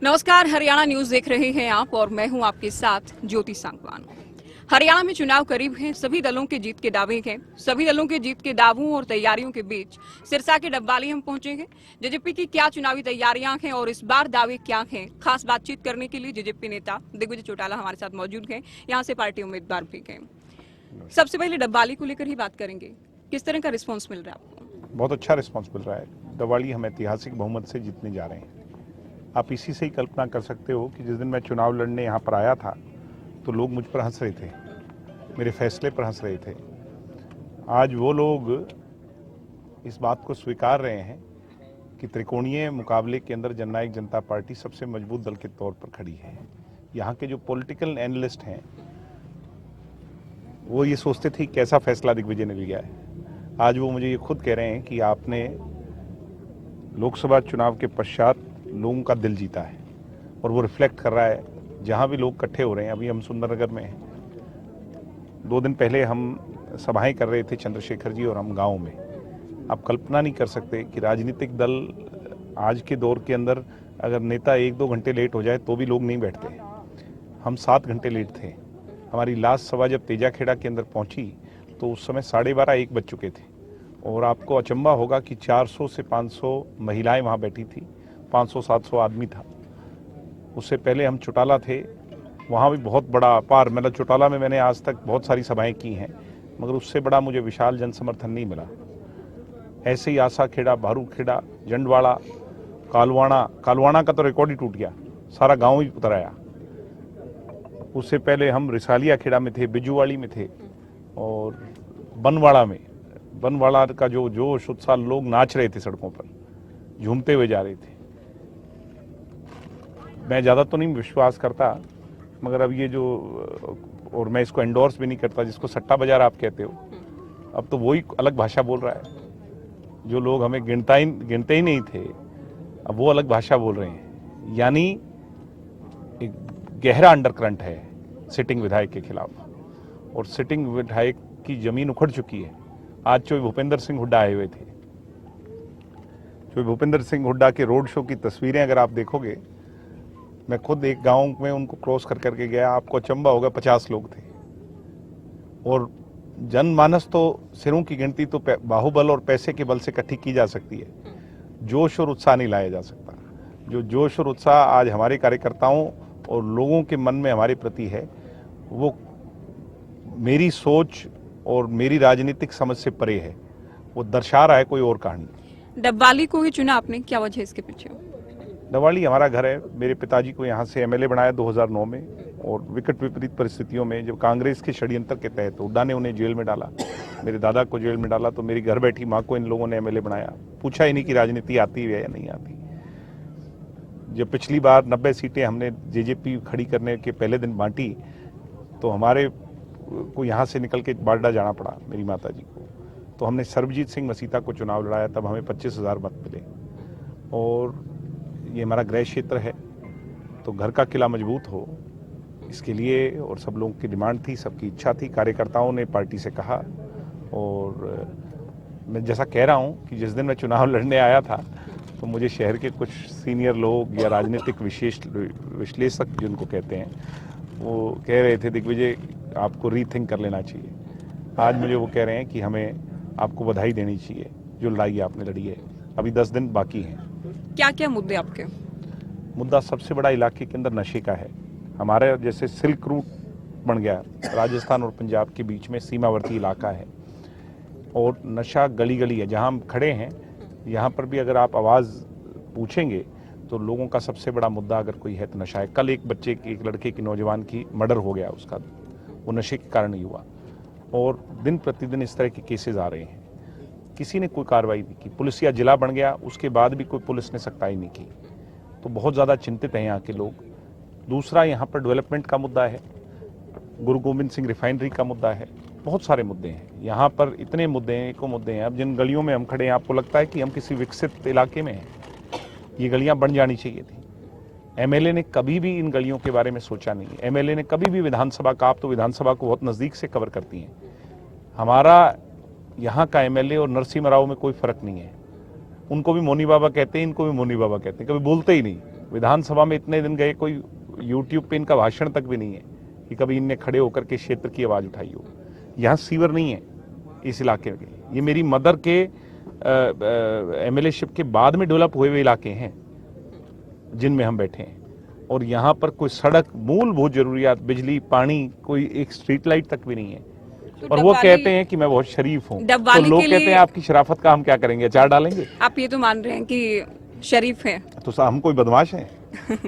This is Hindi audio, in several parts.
नमस्कार, हरियाणा न्यूज देख रहे हैं आप और मैं हूं आपके साथ ज्योति सांगवान। हरियाणा में चुनाव करीब हैं, सभी दलों के जीत के दावे हैं। सभी दलों के जीत के दावों और तैयारियों के बीच सिरसा के डब्बाली हम पहुंचे हैं। जेजेपी की क्या चुनावी तैयारियां हैं और इस बार दावे क्या हैं, खास बातचीत करने के लिए जेजेपी नेता दिग्विजय चौटाला हमारे साथ मौजूद हैं। यहाँ से पार्टी उम्मीदवार भी हैं। सबसे पहले डब्बाली को लेकर ही बात करेंगे, किस तरह का रिस्पॉन्स मिल रहा है आपको? बहुत अच्छा रिस्पॉन्स मिल रहा है। डब्बाली हम ऐतिहासिक बहुमत से जीतने जा रहे हैं। आप इसी से ही कल्पना कर सकते हो कि जिस दिन मैं चुनाव लड़ने यहाँ पर आया था तो लोग मुझ पर हंस रहे थे, मेरे फैसले पर हंस रहे थे। आज वो लोग इस बात को स्वीकार रहे हैं कि त्रिकोणीय मुकाबले के अंदर जननायक जनता पार्टी सबसे मजबूत दल के तौर पर खड़ी है। यहाँ के जो पॉलिटिकल एनालिस्ट हैं वो ये सोचते थे कैसा फैसला दिग्विजय ने लिया है। आज वो मुझे ये खुद कह रहे हैं कि आपने लोकसभा चुनाव के पश्चात लोगों का दिल जीता है और वो रिफ्लेक्ट कर रहा है जहाँ भी लोग इकट्ठे हो रहे हैं। अभी हम सुंदरनगर में हैं, 2 दिन पहले हम सभाएं कर रहे थे चंद्रशेखर जी और हम गाँव में। आप कल्पना नहीं कर सकते कि राजनीतिक दल आज के दौर के अंदर अगर नेता 1-2 घंटे लेट हो जाए तो भी लोग नहीं बैठते। हम 7 घंटे लेट थे। हमारी लास्ट सभा जब तेजाखेड़ा के अंदर पहुंची तो उस समय 12:30-1 बज चुके थे और आपको अचंभा होगा कि 400 से 500 महिलाएं वहां बैठी थी, 500-700 आदमी था। उससे पहले हम चौटाला थे, वहाँ भी बहुत बड़ा अपार, मतलब चौटाला में मैंने आज तक बहुत सारी सभाएं की हैं मगर उससे बड़ा मुझे विशाल जन समर्थन नहीं मिला। ऐसे ही आसा खेड़ा, बारू खेड़ा, जंडवाड़ा, कालवाना का तो रिकॉर्ड ही टूट गया, सारा गाँव ही उतर आया। उससे पहले हम रिसालिया खेड़ा में थे, बिजुवाड़ी में थे और बनवाड़ा का जो जोश उत्साह, लोग नाच रहे थे सड़कों पर, झूमते हुए जा रहे थे। मैं ज़्यादा तो नहीं विश्वास करता मगर अब ये जो, और मैं इसको एंडोर्स भी नहीं करता, जिसको सट्टा बाजार आप कहते हो, अब तो वही अलग भाषा बोल रहा है। जो लोग हमें गिनते ही नहीं थे अब वो अलग भाषा बोल रहे हैं। यानी एक गहरा अंडरकरंट है सिटिंग विधायक के खिलाफ और सिटिंग विधायक की जमीन उखड़ चुकी है। आज चौधरी भूपेंद्र सिंह हुड्डा आए हुए थे। चौधरी भूपेंद्र सिंह हुड्डा के रोड शो की तस्वीरें अगर आप देखोगे, मैं खुद एक गांव में उनको क्रॉस कर करके गया, आपको अचंभा होगा, 50 लोग थे। और जनमानस तो सिरों की गिनती तो बाहुबल और पैसे के बल से इकट्ठी की जा सकती है, जोश और उत्साह नहीं लाया जा सकता। जो जोश और उत्साह आज हमारे कार्यकर्ताओं और लोगों के मन में हमारे प्रति है वो मेरी सोच और मेरी राजनीतिक समझ से परे है, वो दर्शा रहा है कोई और कहानी। डब्बाली को ही चुना आपने, क्या वजह इसके पीछे? डब्बाली हमारा घर है। मेरे पिताजी को यहाँ से एमएलए बनाया 2009 में और विकट विपरीत परिस्थितियों में जब कांग्रेस के षड्यंत्र के तहत हुड्डा ने उन्हें जेल में डाला, मेरे दादा को जेल में डाला, तो मेरी घर बैठी माँ को इन लोगों ने एमएलए बनाया। पूछा ही नहीं कि राजनीति आती है या नहीं आती। जब पिछली बार 90 सीटें हमने जेजेपी खड़ी करने के पहले दिन बांटी तो हमारे को यहाँ से निकल के बारडा जाना पड़ा मेरी माता जी को, तो हमने सर्वजीत सिंह मसीता को चुनाव लड़ाया, तब हमें 25,000 मत मिले। और ये हमारा गृह क्षेत्र है तो घर का किला मजबूत हो इसके लिए, और सब लोगों की डिमांड थी, सबकी इच्छा थी, कार्यकर्ताओं ने पार्टी से कहा। और मैं जैसा कह रहा हूँ कि जिस दिन मैं चुनाव लड़ने आया था तो मुझे शहर के कुछ सीनियर लोग या राजनीतिक विश्लेषक जिनको कहते हैं वो कह रहे थे दिग्विजय आपको रीथिंक कर लेना चाहिए। आज मुझे वो कह रहे हैं कि हमें आपको बधाई देनी चाहिए जो लड़ाई आपने लड़ी है। अभी 10 दिन बाकी हैं। क्या क्या मुद्दे आपके? मुद्दा सबसे बड़ा इलाके के अंदर नशे का है। हमारे जैसे सिल्क रूट बन गया, राजस्थान और पंजाब के बीच में सीमावर्ती इलाका है और नशा गली गली है। जहाँ हम खड़े हैं यहाँ पर भी अगर आप आवाज़ पूछेंगे तो लोगों का सबसे बड़ा मुद्दा अगर कोई है तो नशा है। कल एक बच्चे की, एक लड़के की, नौजवान की मर्डर हो गया, उसका वो नशे के कारण ही हुआ। और दिन प्रतिदिन इस तरह के केसेस आ रहे हैं, किसी ने कोई कार्रवाई नहीं की। पुलिसिया जिला बन गया, उसके बाद भी कोई पुलिस ने सख्ताई नहीं की। तो बहुत ज़्यादा चिंतित हैं यहाँ के लोग। दूसरा, यहाँ पर डेवलपमेंट का मुद्दा है, गुरु गोविंद सिंह रिफाइनरी का मुद्दा है, बहुत सारे मुद्दे हैं यहाँ पर, इतने मुद्दे हैं, एको मुद्दे हैं। अब जिन गलियों में हम खड़े हैं आपको लगता है कि हम किसी विकसित इलाके में हैं, ये गलियाँ बन जानी चाहिए थी। एमएलए ने कभी भी इन गलियों के बारे में सोचा नहीं। एमएलए ने कभी भी विधानसभा का, आप तो विधानसभा को बहुत नज़दीक से कवर करती हैं, हमारा यहाँ का एमएलए और नरसिम्हा राव में कोई फ़र्क नहीं है। उनको भी मोनी बाबा कहते हैं, इनको भी मोनी बाबा कहते हैं, कभी बोलते ही नहीं। विधानसभा में इतने दिन गए, कोई यूट्यूब पे इनका भाषण तक भी नहीं है कि कभी इनने खड़े होकर के क्षेत्र की आवाज़ उठाई हो। यहाँ सीवर नहीं है इस इलाके में। ये मेरी मदर के एमएलए-शिप के बाद में डेवलप हुए हुए इलाके हैं जिनमें हम बैठे हैं, और यहाँ पर कोई सड़क, मूलभूत जरूरियात, बिजली, पानी, कोई एक स्ट्रीट लाइट तक भी नहीं है। और वो कहते हैं कि मैं बहुत शरीफ हूँ, तो लोग कहते हैं आपकी शराफत का हम क्या करेंगे, अचार डालेंगे? आप ये तो मान रहे हैं कि शरीफ हैं? तो हम कोई बदमाश हैं?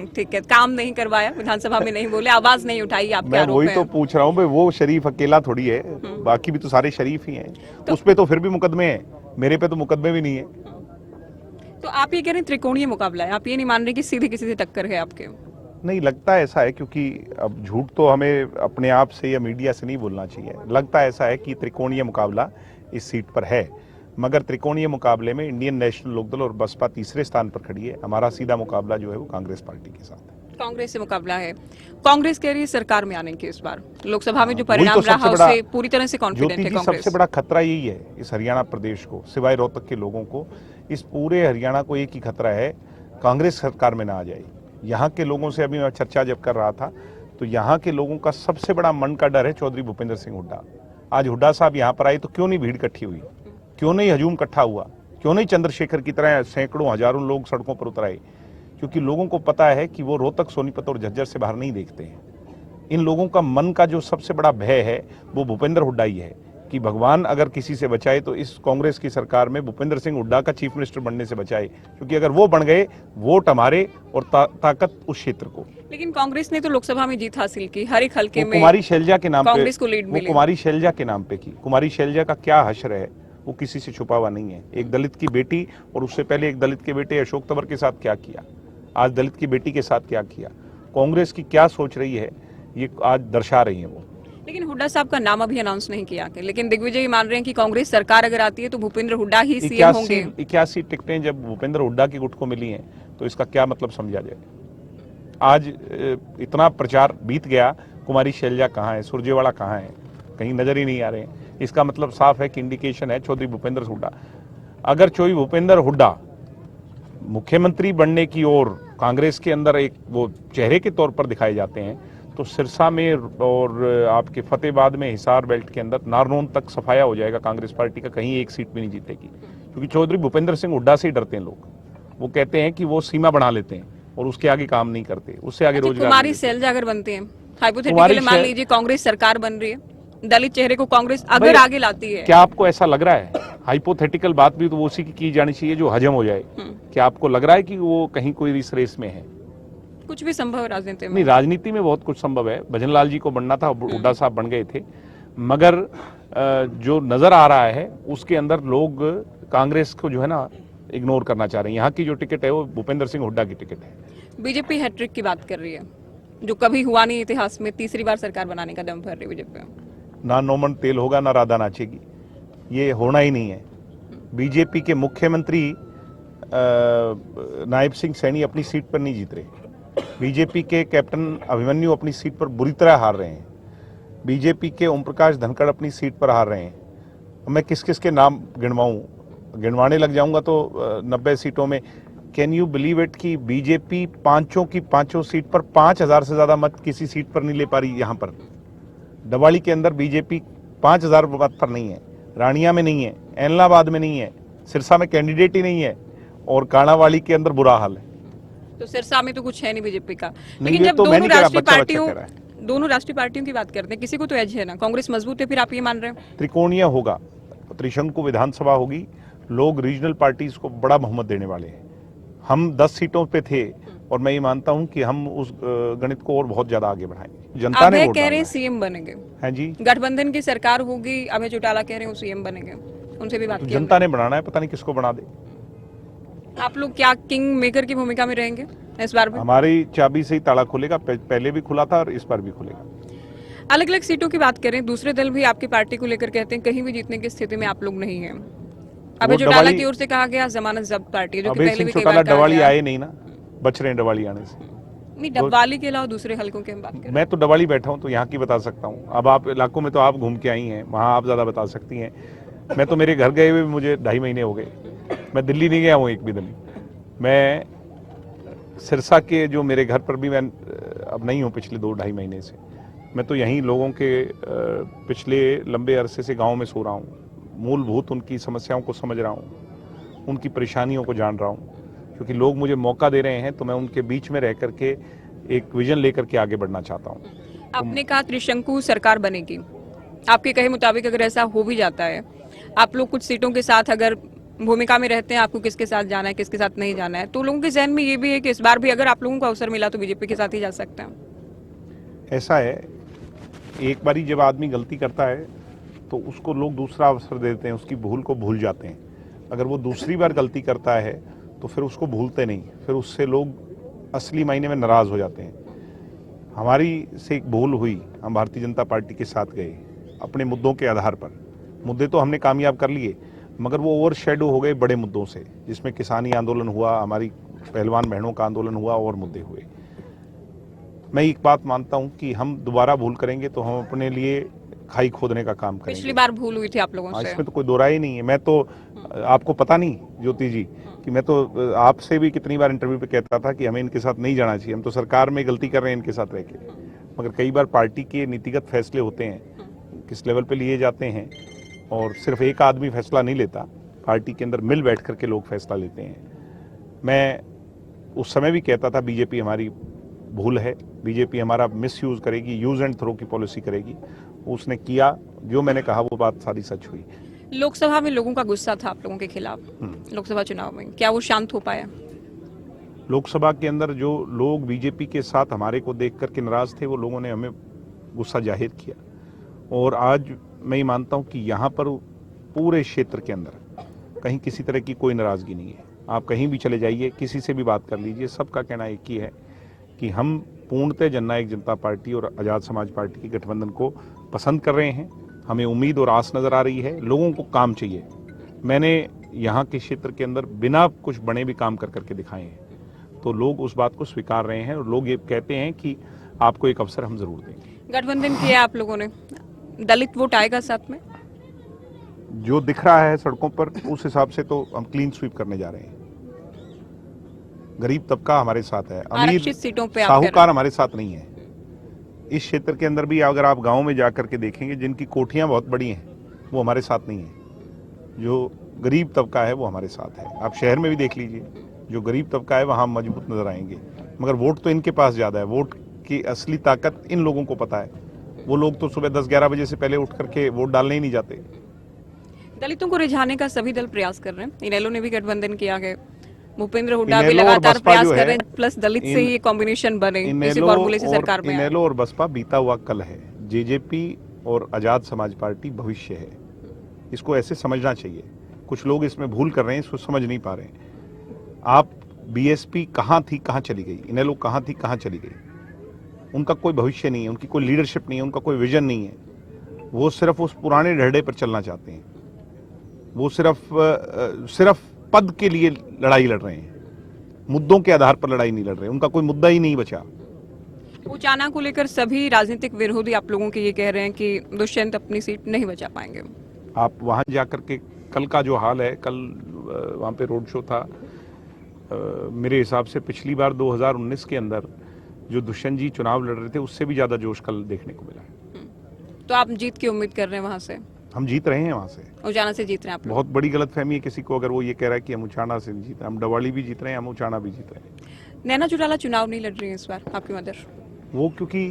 ठीक है, काम नहीं करवाया, विधानसभा में नहीं बोले, आवाज नहीं उठाई, आपके मैं आरोप वही हैं। तो पूछ रहा हूँ भाई, वो शरीफ अकेला थोड़ी है, बाकी भी तो सारे शरीफ ही हैं। उस पे तो फिर भी मुकदमे हैं, मेरे पे तो मुकदमे भी नहीं है। तो आप ये कह रहे हैं त्रिकोणीय मुकाबला है, आप ये नहीं मान रहे कि सीधी किसी से टक्कर है आपके? नहीं लगता ऐसा है, क्योंकि अब झूठ तो हमें अपने आप से या मीडिया से नहीं बोलना चाहिए। लगता ऐसा है कि त्रिकोणीय मुकाबला इस सीट पर है, मगर त्रिकोणीय मुकाबले में इंडियन नेशनल लोकदल और बसपा तीसरे स्थान पर खड़ी है। हमारा सीधा मुकाबला जो है वो कांग्रेस पार्टी के साथ है। कांग्रेस से मुकाबला है। कांग्रेस कह रही है सरकार में आने की इस बार लोकसभा में जो वही परिणाम तो रहा सबसे बड़ा- उससे पूरी तरह से कॉन्फिडेंट है ज्योति जी, कांग्रेस। सबसे बड़ा खतरा यही है इस हरियाणा प्रदेश को, सिवाय रोहतक के लोगों को, इस पूरे हरियाणा को एक ही खतरा है, कांग्रेस सरकार में ना आ जाए। यहाँ के लोगों से अभी मैं चर्चा जब कर रहा था, तो यहाँ के लोगों का सबसे बड़ा मन का डर है चौधरी भूपेंद्र सिंह हुड्डा। आज हुड्डा साहब यहाँ पर आए तो क्यों नहीं भीड़ इकट्ठी हुई, क्यों नहीं हजूम इकट्ठा हुआ, क्यों नहीं चंद्रशेखर की तरह सैकड़ों हजारों लोग सड़कों पर उतर आए? क्योंकि लोगों को पता है कि वो रोहतक, सोनीपत और झज्जर से बाहर नहीं देखते हैं। इन लोगों का मन का जो सबसे बड़ा भय है वो भूपेंद्र हुड्डा ही है, कि भगवान अगर किसी से बचाए तो इस कांग्रेस की सरकार में भूपेंद्र सिंह हुड्डा का चीफ मिनिस्टर बनने से बचाए, क्योंकि अगर वो बन गए, वोट हमारे और ताकत उस क्षेत्र को। लेकिन कांग्रेस ने तो लोकसभा में जीत हासिल की, हर एक हल्के वो में कुमारी शैलजा के नाम पे, कांग्रेस को लीड वो मिली। कुमारी शैलजा के नाम पे की। कुमारी शैलजा का क्या हश्र है, वो किसी से छुपा हुआ नहीं है। एक दलित की बेटी, और उससे पहले एक दलित के बेटे अशोक तंवर के साथ क्या किया, आज दलित की बेटी के साथ क्या किया, कांग्रेस की क्या सोच रही है, ये आज दर्शा रही है वो। लेकिन हुड्डा साहब का नाम अभी अनाउंस नहीं किया कि, लेकिन दिग्विजय मान रहे हैं कि कांग्रेस सरकार अगर आती है तो भूपेंद्र हुड्डा ही सीएम होंगे। 81 टिकटें जब भूपेंद्र हुड्डा की गुट को मिली हैं, तो इसका क्या मतलब समझा जाए? आज इतना प्रचार बीत गया, कुमारी शैलजा कहाँ है, सुरजेवाला कहाँ है, कहीं नजर ही नहीं आ रहे हैं। इसका मतलब साफ है कि इंडिकेशन है चौधरी भूपेंद्र हुड्डा। अगर चौधरी भूपेंद्र हुड्डा मुख्यमंत्री बनने की ओर कांग्रेस के अंदर एक वो चेहरे के तौर पर दिखाए जाते हैं, तो सिरसा में और आपके फतेहाबाद में, हिसार बेल्ट के अंदर नारनौल तक सफाया हो जाएगा कांग्रेस पार्टी का, कहीं एक सीट भी नहीं जीतेगी। क्योंकि चौधरी भूपेंद्र सिंह हुड्डा से ही डरते हैं लोग। वो कहते हैं कि वो सीमा बढ़ा लेते हैं और उसके आगे काम नहीं करते, उससे आगे रोजगार। कुमारी शैलजा अगर बनते हैं, हाइपोथेटिकली मान लीजिए कांग्रेस सरकार बन रही है, दलित चेहरे को कांग्रेस अगर आगे लाती है, क्या आपको ऐसा लग रहा है? हाइपोथेटिकल बात भी तो वो उसी की जानी चाहिए जो हजम हो जाए। क्या आपको लग रहा है कि वो कहीं कोई इस रेस में है? कुछ भी संभव है राजनीति में। नहीं, राजनीति में बहुत कुछ संभव है। भजनलाल जी को बनना था, हुड्डा साहब बन गए थे, मगर जो नजर आ रहा है उसके अंदर लोग कांग्रेस को जो है ना इग्नोर करना चाह रहे हैं। यहाँ की जो टिकट है वो भूपेंद्र सिंह हुड्डा की टिकट है। बीजेपी हैट्रिक की बात कर रही है, जो कभी हुआ नहीं इतिहास में, तीसरी बार सरकार बनाने का दम भर रही है बीजेपी। ना नोमन तेल होगा, ना राधा नाचेगी, ये होना ही नहीं है। बीजेपी के मुख्यमंत्री नायब सिंह सैनी अपनी सीट पर नहीं जीत रहे। बीजेपी के कैप्टन अभिमन्यु अपनी सीट पर बुरी तरह हार रहे हैं। बीजेपी के ओम प्रकाश धनखड़ अपनी सीट पर हार रहे हैं। मैं किस किस के नाम गिनवाने लग जाऊंगा तो 90 सीटों में, कैन यू बिलीव इट कि बीजेपी पांचों की पांचों सीट पर 5000 से ज्यादा मत किसी सीट पर नहीं ले पा रही। यहाँ पर दवाड़ी के अंदर बीजेपी 5000 मत पर नहीं है, रानिया में नहीं है, एलनाबाद में नहीं है, सिरसा में कैंडिडेट ही नहीं है, और काणावाली के अंदर बुरा हाल है। तो सिरसा में तो कुछ है नहीं बीजेपी का। नहीं, लेकिन जब तो दोनों राष्ट्रीय पार्टियों की बात करते हैं, किसी को तो एज है ना, कांग्रेस मजबूत है, फिर आप ये मान रहे हैं? त्रिकोणीय होगा, त्रिशंकु विधानसभा होगी, लोग रीजनल पार्टीज को बड़ा बहुमत देने वाले हैं। हम 10 सीटों पे थे और मैं ये मानता हूं कि हम उस गणित को और बहुत ज्यादा आगे बढ़ाएंगे। जनता ने वोट कह रहे डाला हैं है। सीएम बनेंगे। हैं जी, गठबंधन की सरकार होगी, अभय चौटाला कह रहे हैं वो सीएम बनेंगे, उनसे भी बात तो की जनता ने बनाना है, पता नहीं किसको बना दे। आप लोग क्या किंग मेकर की भूमिका में रहेंगे इस बार भी? हमारी चाबी से ही ताला खुलेगा, पहले भी खुला था और इस बार भी खुलेगा। अलग अलग सीटों की बात करें, दूसरे दल भी आपकी पार्टी को लेकर कहते हैं कहीं भी जीतने की स्थिति में आप लोग नहीं हैं। अभय चौटाला की ओर से कहा गया जमानत जब्त पार्टी है, जो कि अभय पहले सिंह भी कई चौटाला बार कहा डवाली गया। आए नहीं ना, बच रहे हैं डवाली आने से। नहीं, डबवाली के अलावा दूसरे हलकों की हम बात करें। मैं तो डवाली बैठा हूं तो यहाँ की बता सकता हूँ। अब आप इलाकों में तो आप घूम के आई हैं, वहाँ आप ज्यादा बता सकती हैं। मैं तो मेरे घर गए हुए मुझे 2.5 महीने हो गए, मैं दिल्ली नहीं गया हूँ एक भी दिन। मैं सिरसा के जो मेरे घर पर भी मैं अब नहीं हूँ पिछले 2-2.5 महीने से, मैं तो यहीं लोगों के पिछले लंबे अरसे से गांव में सो रहा हूँ, मूलभूत उनकी समस्याओं को समझ रहा हूँ, उनकी परेशानियों को जान रहा हूँ, क्योंकि लोग मुझे मौका दे रहे हैं तो मैं उनके बीच में रह करके एक विजन लेकर के आगे बढ़ना चाहता हूँ। आपने कहा त्रिशंकु सरकार बनेगी, आपके कहे मुताबिक अगर ऐसा हो भी जाता है, आप लोग कुछ सीटों के साथ अगर भूमिका में रहते हैं, आपको किसके साथ जाना है किसके साथ नहीं जाना है, तो लोगों के जहन में ये भी है कि इस बार भी अगर आप लोगों को अवसर मिला तो बीजेपी के साथ ही जा सकते हैं। ऐसा है, एक बारी जब आदमी गलती करता है तो उसको लोग दूसरा अवसर देते हैं, उसकी भूल को भूल जाते हैं। अगर वो दूसरी बार गलती करता है तो फिर उसको भूलते नहीं, फिर उससे लोग असली मायने में नाराज हो जाते हैं। हमारी से एक भूल हुई, हम भारतीय जनता पार्टी के साथ गए अपने मुद्दों के आधार पर। मुद्दे तो हमने कामयाब कर लिए, मगर वो ओवर शेडो हो गए बड़े मुद्दों से, जिसमें किसानी आंदोलन हुआ, हमारी पहलवान बहनों का आंदोलन हुआ और मुद्दे हुए। मैं एक बात मानता हूं कि हम दोबारा भूल करेंगे तो हम अपने लिए खाई खोदने का काम करेंगे। पिछली बार भूल हुई थी आप लोगों से, इसमें तो कोई दो राय ही नहीं है। मैं तो आपको पता नहीं ज्योति जी कि मैं तो आपसे भी कितनी बार इंटरव्यू पे कहता था कि हमें इनके साथ नहीं जाना चाहिए, हम तो सरकार में गलती कर रहे हैं इनके साथ रह के। मगर कई बार पार्टी के नीतिगत फैसले होते हैं, किस लेवल पे लिए जाते हैं, और सिर्फ एक आदमी फैसला नहीं लेता, पार्टी के अंदर मिल बैठ करके लोग फैसला लेते हैं। मैं उस समय भी कहता था बीजेपी हमारी भूल है, बीजेपी हमारा मिसयूज करेगी, यूज एंड थ्रो की पॉलिसी करेगी। उसने किया, जो मैंने कहा वो बात सारी सच हुई। लोकसभा में लोगों का गुस्सा था आप लोगों के खिलाफ, लोकसभा चुनाव में क्या वो शांत हो पाया? लोकसभा के अंदर जो लोग बीजेपी के साथ हमारे को देख करके नाराज थे, वो लोगों ने हमें गुस्सा जाहिर किया। और आज मैं ये मानता हूँ कि यहाँ पर पूरे क्षेत्र के अंदर कहीं किसी तरह की कोई नाराजगी नहीं है। आप कहीं भी चले जाइए, किसी से भी बात कर लीजिए, सबका कहना एक ही है कि हम पूर्णतः जननायक जनता पार्टी और आज़ाद समाज पार्टी के गठबंधन को पसंद कर रहे हैं। हमें उम्मीद और आस नज़र आ रही है, लोगों को काम चाहिए। मैंने यहाँ के क्षेत्र के अंदर बिना कुछ बने भी काम कर करके दिखाए हैं, तो लोग उस बात को स्वीकार रहे हैं और लोग ये कहते हैं कि आपको एक अवसर हम जरूर देंगे। गठबंधन किया आप लोगों ने, दलित वोट आएगा साथ में? जो दिख रहा है सड़कों पर, उस हिसाब से तो हम क्लीन स्वीप करने जा रहे हैं। गरीब तबका हमारे साथ है, अमीर सीटों पे साहूकार हमारे साथ नहीं है। इस क्षेत्र के अंदर भी अगर आप गांव में जाकर के देखेंगे, जिनकी कोठियां बहुत बड़ी हैं वो हमारे साथ नहीं है। जो गरीब तबका है वो हमारे साथ है। आप शहर में भी देख लीजिए, जो गरीब तबका है वहाँ मजबूत नजर आएंगे, मगर वोट तो इनके पास ज़्यादा है। वोट की असली ताकत इन लोगों को पता है। वो लोग तो सुबह 10-11 बजे से पहले उठ करके वोट डालने ही नहीं जाते। दलितों को रिझाने का सभी दल प्रयास कर रहे हैं। इनेलो ने भी गठबंधन किया है, भूपेंद्र हुड्डा भी लगातार प्रयास कर रहे हैं, प्लस दलित से ही ये कॉम्बिनेशन बने इसी फॉर्मूले से सरकार में। इनेलो और बसपा बीता हुआ कल है, जेजेपी और आजाद समाज पार्टी भविष्य है। इसको ऐसे समझना चाहिए। कुछ लोग इसमें भूल कर रहे हैं, इसको समझ नहीं पा रहे हैं। आप बीएसपी कहाँ थी कहाँ चली गई, इनेलो कहाँ थी कहाँ चली गई। उनका कोई भविष्य नहीं है, उनकी कोई लीडरशिप नहीं है, उनका कोई विजन नहीं है। वो सिर्फ उस पुराने ढर्ढे पर चलना चाहते हैं। वो सिर्फ पद के लिए लड़ाई लड़ रहे हैं, मुद्दों के आधार पर लड़ाई नहीं लड़ रहे। उनका कोई मुद्दा ही नहीं बचा। उचाना को लेकर सभी राजनीतिक विरोधी आप लोगों के ये कह रहे हैं कि दुष्यंत अपनी सीट नहीं बचा पाएंगे। आप वहां जाकर के कल का जो हाल है, कल वहां पे रोड शो था, मेरे हिसाब से पिछली बार 2019 के अंदर जो दुष्यंत जी चुनाव लड़ रहे थे, उससे भी ज्यादा जोश कल देखने को मिला। तो आप जीत की उम्मीद कर रहे हैं वहां से? हम जीत रहे हैं वहां से, उचाना से जीत रहे हैं आप लोग। बहुत बड़ी गलतफहमी है किसी को अगर वो ये कह रहा है कि हम उचाना से जीत रहे हैं। हम डवाली भी जीत रहे हैं, हम उचाना भी जीत रहे हैं। नैना चौटाला चुनाव नहीं लड़ रही है इस बार, आपकी मदर? वो क्योंकि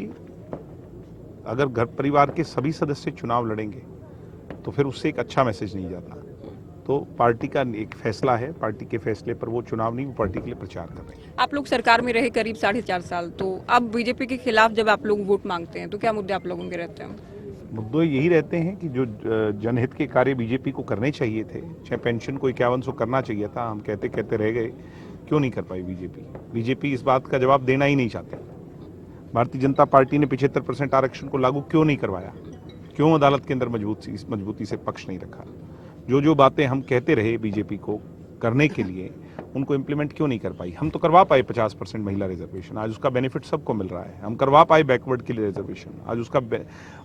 अगर घर परिवार के सभी सदस्य चुनाव लड़ेंगे तो फिर उससे एक अच्छा मैसेज नहीं जाता। तो पार्टी का एक फैसला है, पार्टी के फैसले पर वो चुनाव नहीं, वो पार्टी के लिए प्रचार कर रहे हैं। आप लोग सरकार में रहे करीब 4.5 साल, तो अब बीजेपी के खिलाफ जब आप लोग वोट मांगते हैं तो क्या मुद्दे आप लोगों के रहते हैं? मुद्दे यही रहते हैं कि जो जनहित के कार्य बीजेपी को करने चाहिए थे, चाहे पेंशन को 5100 करना चाहिए था, हम कहते कहते रह गए, क्यों नहीं कर पाई बीजेपी इस बात का जवाब देना ही नहीं चाहती। भारतीय जनता पार्टी ने 75% आरक्षण को लागू क्यों नहीं करवाया, क्यों अदालत के अंदर मजबूती से पक्ष नहीं रखा। जो बातें हम कहते रहे बीजेपी को करने के लिए, उनको इम्प्लीमेंट क्यों नहीं कर पाई। हम तो करवा पाए 50% महिला रिजर्वेशन, आज उसका बेनिफिट सबको मिल रहा है। हम करवा पाए बैकवर्ड के लिए रिजर्वेशन, आज उसका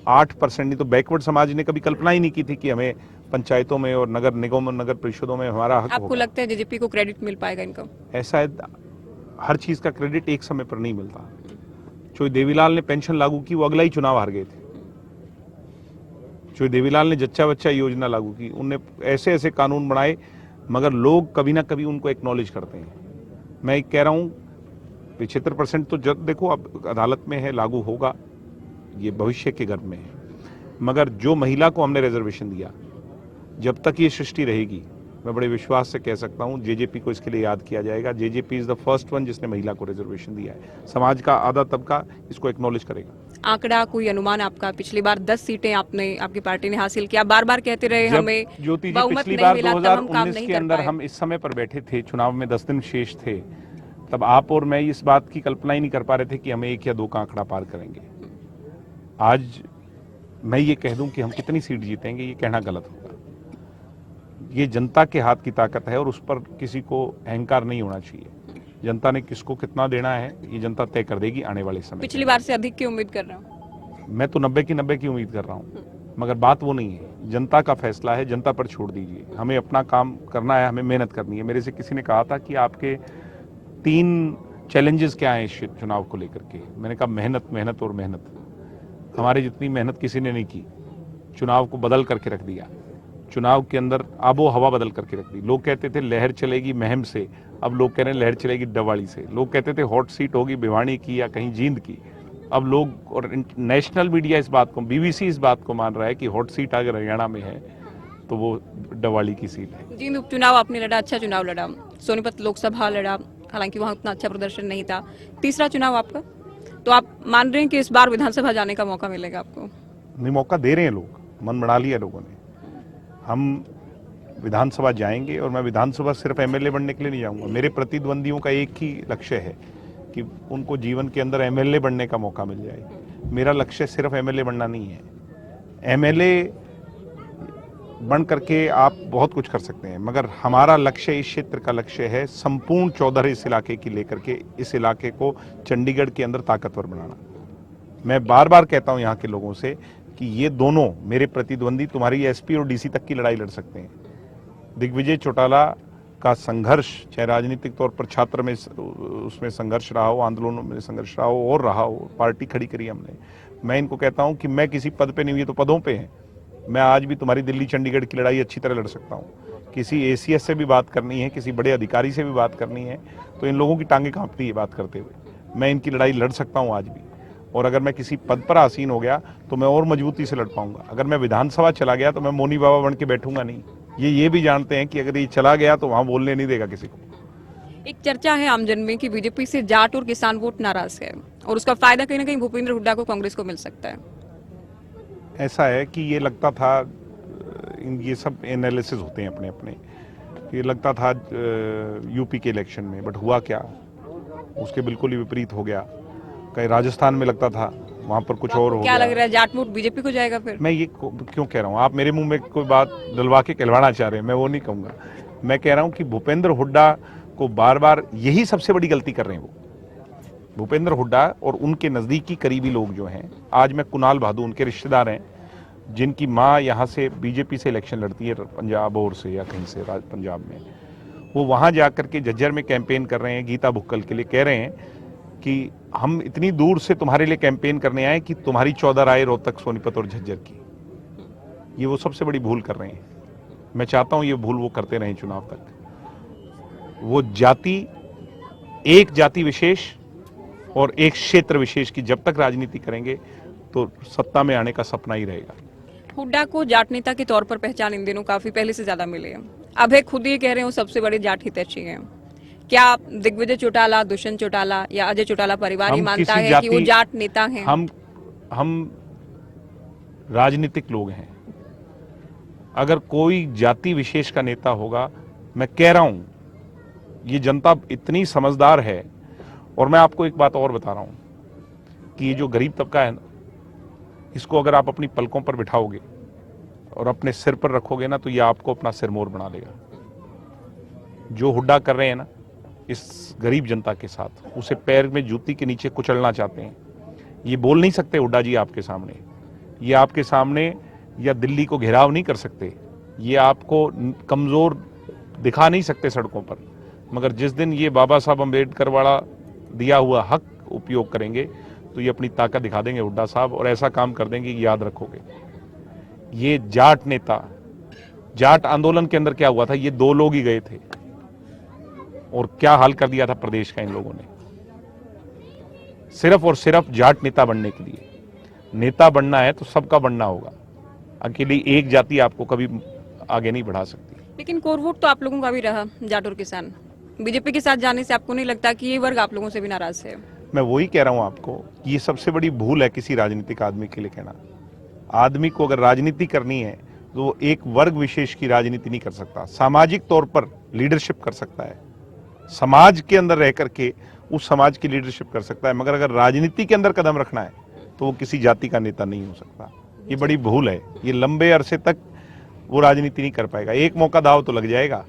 8% नहीं तो बैकवर्ड समाज ने कभी कल्पना ही नहीं की थी कि हमें पंचायतों में और नगर निगम और नगर परिषदों में हमारा हक आपको लगता है जेजेपी को क्रेडिट मिल पाएगा इनका? ऐसा है, हर चीज का क्रेडिट एक समय पर नहीं मिलता। जो देवीलाल ने पेंशन लागू की वो अगला ही चुनाव हार गए थे। जो देवीलाल ने जच्चा बच्चा योजना लागू की, उनने ऐसे ऐसे कानून बनाए, मगर लोग कभी ना कभी उनको एक्नॉलेज करते हैं। मैं कह रहा हूं 75% तो जब देखो अब अदालत में है, लागू होगा, ये भविष्य के गर्भ में है। मगर जो महिला को हमने रिजर्वेशन दिया, जब तक ये सृष्टि रहेगी, मैं बड़े विश्वास से कह सकता हूं जेजेपी को इसके लिए याद किया जाएगा। JJP is the first one जिसने महिला को रिजर्वेशन दिया है। समाज का आधा तबका इसको एक्नॉलेज करेगा। आंकड़ा, कोई अनुमान आपका? पिछली बार 10 सीटें आपकी पार्टी ने हासिल किया, बार बार कहते रहे हमें ज्योति जी, बहुमत पिछली नहीं बार मिला, तब हम काम 2019 नहीं के कर अंदर पाए। हम इस समय पर बैठे थे, चुनाव में 10 दिन शेष थे, तब आप और मैं इस बात की कल्पना ही नहीं कर पा रहे थे कि हम 1 या 2 का आंकड़ा पार करेंगे। आज मैं ये कह दूं कि हम कितनी सीट जीतेंगे, ये कहना गलत होगा। ये जनता के हाथ की ताकत है और उस पर किसी को अहंकार नहीं होना चाहिए। जनता ने किसको कितना देना है, ये जनता तय कर देगी आने वाले समय। पिछली बार से अधिक की उम्मीद कर रहा हूँ। मैं तो 90 की 90 की उम्मीद कर रहा हूँ, मगर बात वो नहीं है। जनता का फैसला है, जनता पर छोड़ दीजिए। हमें अपना काम करना है, हमें मेहनत करनी है। मेरे से किसी ने कहा था कि आपके 3 चैलेंजेस क्या हैं इस चुनाव को लेकर के। मैंने कहा मेहनत, मेहनत और मेहनत। हमारे जितनी मेहनत किसी ने नहीं की। चुनाव को बदल करके रख दिया, चुनाव के अंदर आबो हवा बदल करके रख दी। लोग कहते थे लहर चलेगी महम से, अब लोग कह रहे हैं लहर चलेगी डवाली से। लोग कहते थे हॉट सीट होगी भिवानी की या कहीं जींद की, अब लोग और नेशनल मीडिया इस बात को, बीबीसी इस बात को मान रहा है कि हॉट सीट अगर हरियाणा में है तो वो डवाली की सीट है। जींद उपचुनाव आपने लड़ा, अच्छा चुनाव लड़ा। सोनीपत लोकसभा लड़ा, हालांकि वहां उतना अच्छा प्रदर्शन नहीं था। तीसरा चुनाव आपका, तो आप मान रहे हैं कि इस बार विधानसभा जाने का मौका मिलेगा आपको? नहीं, मौका दे रहे हैं लोग, मन बना लिया लोगों ने। हम विधानसभा जाएंगे और मैं विधानसभा सिर्फ एमएलए बनने के लिए नहीं जाऊंगा। मेरे प्रतिद्वंदियों का एक ही लक्ष्य है कि उनको जीवन के अंदर एमएलए बनने का मौका मिल जाए। मेरा लक्ष्य सिर्फ एमएलए बनना नहीं है। एमएलए बन करके आप बहुत कुछ कर सकते हैं, मगर हमारा लक्ष्य, इस क्षेत्र का लक्ष्य है संपूर्ण चौधर इस इलाके की लेकर के इस इलाके को चंडीगढ़ के अंदर ताकतवर बनाना। मैं बार बार कहता हूं यहाँ के लोगों से कि ये दोनों मेरे प्रतिद्वंदी तुम्हारी एसपी और डीसी तक की लड़ाई लड़ सकते हैं। दिग्विजय चौटाला का संघर्ष, चाहे राजनीतिक तौर पर छात्र में उसमें संघर्ष रहा हो, आंदोलनों में संघर्ष रहा हो और रहा हो, पार्टी खड़ी करी हमने। मैं इनको कहता हूं कि मैं किसी पद पे नहीं हुई तो पदों पे हैं। मैं आज भी तुम्हारी दिल्ली चंडीगढ़ की लड़ाई अच्छी तरह लड़ सकता हूं। किसी एसीएस से भी बात करनी है, किसी बड़े अधिकारी से भी बात करनी है, तो इन लोगों की टांगें कांपती है बात करते हुए। मैं इनकी लड़ाई लड़ सकता हूं आज भी। और अगर मैं किसी पद पर आसीन हो गया तो मैं और मजबूती से लड़ पाऊंगा। अगर मैं विधानसभा चला गया तो मैं मोनी बाबा बन के बैठूंगा नहीं। ये भी जानते हैं कि अगर ये चला गया तो वहां बोलने नहीं देगा किसी को। एक चर्चा है आमजन में कि बीजेपी से जाट और किसान वोट नाराज है और उसका फायदा कहीं ना कहीं भूपेंद्र हुड्डा को, कांग्रेस को मिल सकता है। ऐसा है कि ये लगता था, ये सब एनालिसिस होते हैं अपने अपने, ये लगता था यूपी के इलेक्शन में, बट हुआ क्या, उसके बिल्कुल ही विपरीत हो गया। कहीं राजस्थान में लगता था, वहां पर कुछ और हो क्या गया। लग रहा है, जाट वोट बीजेपी को जाएगा फिर? मैं ये क्यों कह रहा हूँ, आप मेरे मुंह में कोई बात डलवा के कहलवाना चाह रहे हैं, मैं वो नहीं कहूँगा। मैं कह रहा हूँ कि भूपेंद्र हुड्डा को बार बार यही सबसे बड़ी गलती कर रहे हैं वो। भूपेंद्र हुड्डा और उनके नज़दीकी करीबी लोग जो हैं, आज मैं कुणाल भादु उनके रिश्तेदार हैं, जिनकी माँ यहाँ से बीजेपी से इलेक्शन लड़ती है पंजाब और से या कहीं से पंजाब में, वो वहाँ जा करके झज्जर में कैंपेन कर रहे हैं गीता भुक्कल के लिए। कह रहे हैं कि हम इतनी दूर से तुम्हारे लिए कैंपेन करने आए कि तुम्हारी 14 राय रोहतक, सोनीपत और झज्जर की। ये वो सबसे बड़ी भूल कर रहे हैं। मैं चाहता हूँ ये भूल वो करते रहें चुनाव तक। वो जाति, एक जाति विशेष और एक क्षेत्र विशेष की जब तक राजनीति करेंगे तो सत्ता में आने का सपना ही रहेगा। हुड्डा को जाट नेता के तौर पर पहचान इन दिनों काफी पहले से ज्यादा मिली है। अब है खुद ये कह रहे हो सबसे बड़े जाट हितैषी हैं। क्या दिग्विजय चौटाला, दुष्यंत चौटाला या अजय चौटाला परिवार ही मानता है कि वो जाट नेता हैं? हम राजनीतिक लोग हैं। अगर कोई जाति विशेष का नेता होगा, मैं कह रहा हूं ये जनता इतनी समझदार है। और मैं आपको एक बात और बता रहा हूं कि ये जो गरीब तबका है ना, इसको अगर आप अपनी पलकों पर बिठाओगे और अपने सिर पर रखोगे ना, तो ये आपको अपना सिरमौर बना लेगा। जो हुड्डा कर रहे हैं ना इस गरीब जनता के साथ, उसे पैर में जूती के नीचे कुचलना चाहते हैं। ये बोल नहीं सकते हुड्डा जी आपके सामने, ये आपके सामने या दिल्ली को घेराव नहीं कर सकते, ये आपको कमजोर दिखा नहीं सकते सड़कों पर। मगर जिस दिन ये बाबा साहब अम्बेडकर वाला दिया हुआ हक उपयोग करेंगे तो ये अपनी ताकत दिखा देंगे हुड्डा साहब, और ऐसा काम कर देंगे कि याद रखोगे। ये जाट नेता, जाट आंदोलन के अंदर क्या हुआ था, ये 2 लोग ही गए थे और क्या हाल कर दिया था प्रदेश का इन लोगों ने, सिर्फ और सिर्फ जाट नेता बनने के लिए। नेता बनना है तो सबका बनना होगा, अकेली एक जाति आपको कभी आगे नहीं बढ़ा सकती। लेकिन कोर वोट तो आप लोगों का भी रहा, जाट और किसान। बीजेपी के साथ जाने से आपको नहीं लगता कि ये वर्ग आप लोगों से भी नाराज है? मैं वही कह रहा हूं आपको, ये सबसे बड़ी भूल है किसी राजनीतिक आदमी के लिए कहना। आदमी को अगर राजनीति करनी है तो वो एक वर्ग विशेष की राजनीति नहीं कर सकता, सामाजिक तौर पर लीडरशिप कर सकता है, समाज के अंदर रह करके उस समाज की लीडरशिप कर सकता है, मगर अगर राजनीति के अंदर कदम रखना है तो वो किसी जाति का नेता नहीं हो सकता। ये बड़ी भूल है, ये लंबे अरसे तक वो राजनीति नहीं कर पाएगा। एक मौका दाव तो लग जाएगा।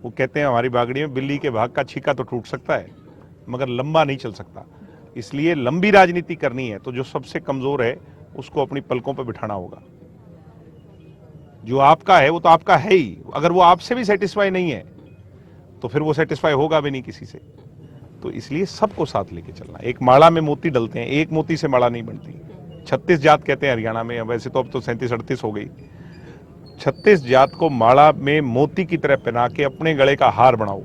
वो कहते हैं हमारी बागड़ी में बिल्ली के भाग का छीका तो टूट सकता है मगर लंबा नहीं चल सकता। इसलिए लंबी राजनीति करनी है तो जो सबसे कमजोर है उसको अपनी पलकों पर बिठाना होगा। जो आपका है वो तो आपका है ही, अगर वो आपसे भी सेटिस्फाई नहीं है तो फिर वो सेटिस्फाई होगा भी नहीं किसी से। तो इसलिए सबको साथ लेके चलना। एक माला में मोती डलते हैं, एक मोती से माला नहीं बनती। 36 जात कहते हैं हरियाणा में, वैसे तो अब तो 37-38 हो गई। 36 जात को माला में मोती की तरह पहना के अपने गले का हार बनाओ,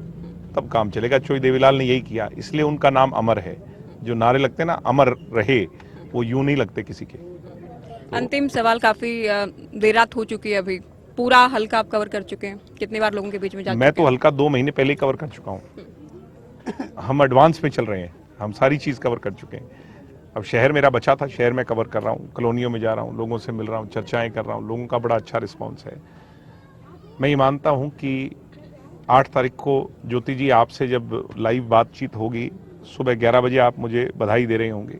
तब काम चलेगा। चोई देवीलाल ने यही किया, इसलिए उनका नाम अमर है। जो नारे लगते हैं ना, अमर रहे, वो यूं नहीं लगते किसी के। अंतिम सवाल, काफी देर रात हो चुकी है, अभी पूरा हल्का आप कवर कर चुके हैं? कितनी बार लोगों के बीच में जा चुके मैं तो हल्का 2 महीने पहले ही कवर कर चुका हूँ। हम एडवांस में चल रहे हैं, हम सारी चीज कवर कर चुके हैं। अब शहर मेरा बचा था, शहर में कवर कर रहा हूँ, कॉलोनियों में जा रहा हूँ, लोगों से मिल रहा हूँ, चर्चाएं कर रहा हूँ, लोगों का बड़ा अच्छा रिस्पॉन्स है। मैं ये मानता हूँ कि 8 तारीख को ज्योति जी आपसे जब लाइव बातचीत होगी, सुबह 11 बजे आप मुझे बधाई दे रहे होंगे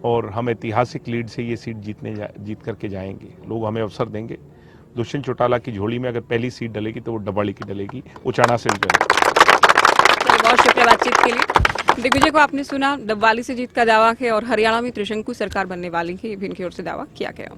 और हम ऐतिहासिक लीड से ये सीट जीत करके जाएंगे। लोग हमें अवसर देंगे। दुष्यंत चौटाला की झोली में अगर पहली सीट डलेगी तो वो डबाड़ी की डलेगी, उचाना से बहुत शुक्रिया बातचीत के लिए। दिग्विजय को आपने सुना, डबवाली से जीत का दावा है और हरियाणा में त्रिशंकु सरकार बनने वाली है, ये भी इनकी ओर से दावा किया गया।